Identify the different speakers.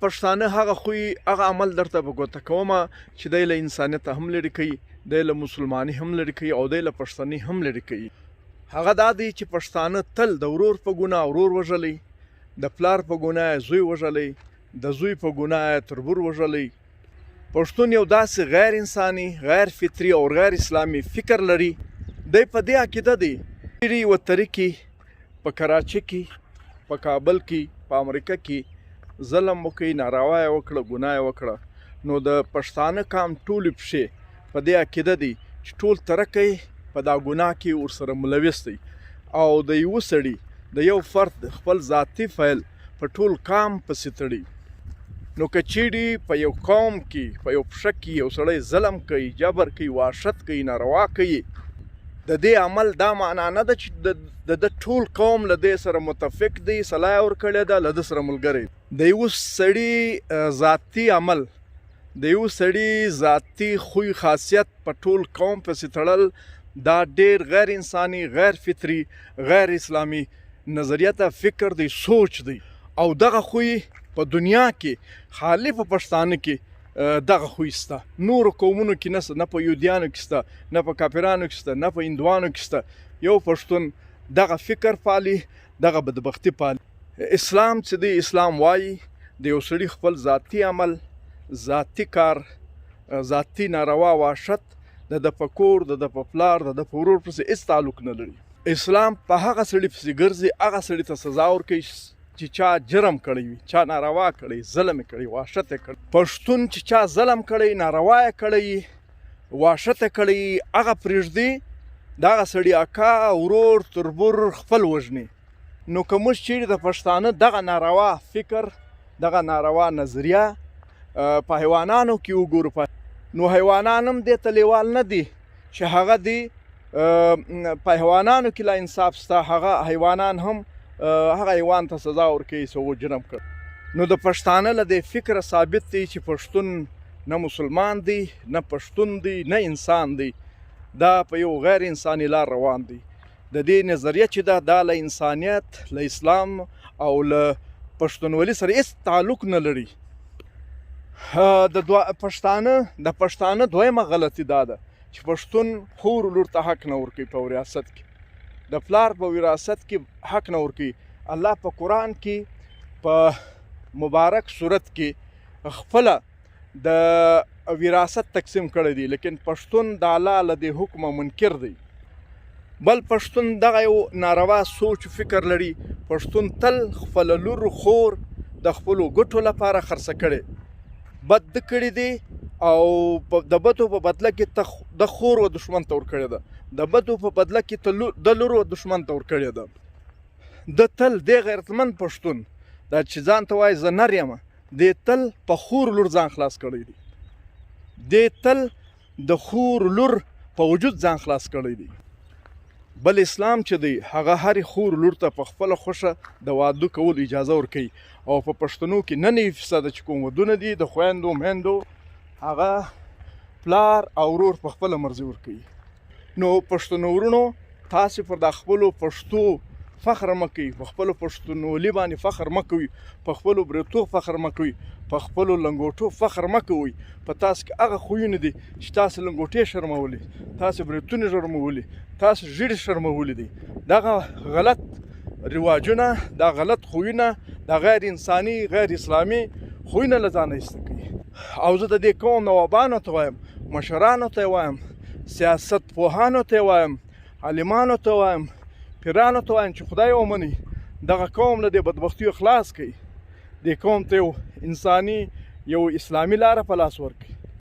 Speaker 1: پښتانه هغه خوی هغه عمل درته په ګوته کومه چې دی له انسانیته هم لرې کوي، دی له مسلماني هم لرې کوي او دی له پښتني هم لرې کوي. هغه دا دی چې پښتانه تل د ورور په ګناه ورور وژلی، د پلار په ګناه زوی وژلی، د زوی په ګناه تربور وژلی. پښتون یو داسې غیر انساني، غیر فطري او غیر اسلامي فکر لري. دی په دې عقیده دی ډېرې وترې کې په کراچۍ کې، په کابل کې، په امریکا کې ظلم وکړي، ناروا یې وکړه، ګناه یې وکړه. نو د پښتانه قام ټولې پښې په دې عقیده دی چې ټول ترکی په دا ګناه کې ورسره ملوث دی او د یوه سړي د یو فرد خپل ذاتي فعل په ټول قام پسې تړي. نو که چیرې په یو قوم کې، په یو پښه کې یو سړی ظلم کوي، جبر کوي، وحشت کوي، ناروا کوي، د دې عمل دا معنا نه ده چې د ټول قوم له دې سره متفق دی، صلاح یې ورکړې ده، له ده سره ملګری. د یو سړي ذاتي عمل، د یو سړي ذاتي خوی خاصیت په ټول قوم پسې تړل دا ډېر غیر انساني، غیر فطري، غیر اسلامي نظریه ته فکر دی، سوچ دی. او دغه خوی په دنیا کې خالي په پښتانه کې دغه خوی شته. نورو قومونو کې نشته، نه په یهودیانو کې شته، نه په کافرانو کې شته، نه په هندوانو کې شته. یو پښتون دغه فکر پالي، دغه بدبختي پالي. اسلام چې دی، اسلام وایي د یو سړي خپل ذاتي عمل، ذاتي کار، ذاتي ناروا وحشت د په کور، د په پلار، د په ورور پسې هېڅ تعلق نه لري. اسلام په هغه سړي پسې ګرځي، هغه سړي ته سزا ورکوي چې چا جرم کړی وي، چا ناروا کړی، ظلم یې کړی، وحشت یې کړی. پښتون چې چا ظلم کړی، ناروا یې کړی، وحشت یې کړی، هغه پرېږدي د هغه سړي اکا، ورور، تربور خپل وژني. نو که موږ چیرې د پښتانه دغه ناروا فکر، دغه ناروا نظریه په حیوانانو کې وګورو، نو حیوانان هم دې ته لیوال نه دي چې هغه دی په حیوانانو کې لا انصاف شته، هغه حیوانان هم هغه حیوان ته سزا ورکوي چې هغه جرم کړ. نو د پښتانه له دې فکره ثابت دی چې پښتون نه مسلمان دی، نه پښتون دی، نه انسان دی. دا په یو غیر انساني لار روان دی. د دې نظریه چې ده دا له انسانیت، له اسلام او له پښتونولي سره هېڅ تعلق نه لري. د پښتانه دویمه غلطي دا ده چې پښتون خور لور ته حق نه ورکوي په وراثت کې، د پلار په وراثت کې حق نه ورکوي. الله په قرآن کې په مبارک صورت کې خپله د وراثت تقسیم کړی دی، لیکن پښتون د الله له دې حکمه منکر دی. بل پښتون دغه یو ناروا سوچ فکر لري. پښتون تل خپله لور خور د خپلو ګټو لپاره خرڅه کړې، بد ده کړي دي او د بدو په بدله کې د خور و دښمن ته ورکړې ده، د بدو په بدله کې د لور و دښمن ته ورکړې ده. د تل دې غیرتمند پښتون دا چې ځان ته وایي زه نر یم، دې تل په خور لور ځان خلاص کړی دی، دې تل د خور لور په وجود ځان خلاص کړی دی. بل اسلام چې دی هغه هرې خور لور ته په خپله خوښه د واده کول اجازه ورکوي. او په پښتنو کې 99% چې کوم ودونه دي د خویندو میندو هغه پلار او ورور په خپله مرضي ورکوي. نو پښتنو ورونو، تاسې پر دا خپلو پښتو فخر مه کوئ، په خپلو پښتونولي باندې فخر مه کوئ، په خپلو بریتو فخر مه کوئ، په خپلو لنګوټو فخر مه کوئ. په تاسو کې هغه خویونه دي چې تاسو لنګوټې شرمولي، تاسو بریتونه شرمولي، تاسو ژیړې شرمولي دي. دغه غلط رواجونه، دا غلط خویونه، دا غیر انساني، غیر اسلامي خویونه له ځانه ایسته کوي. او زه د دې قوم نوابانو ته وایم، مشرانو ته وایم، سیاست پوهانو ته وایم، عالمانو ته وایم، پیرانو ته وایم چې خدای ومني دغه قوم له دې بدبختیو خلاص کړي، دې قوم ته یو انساني، یو اسلامي لاره په لاس ورکړي.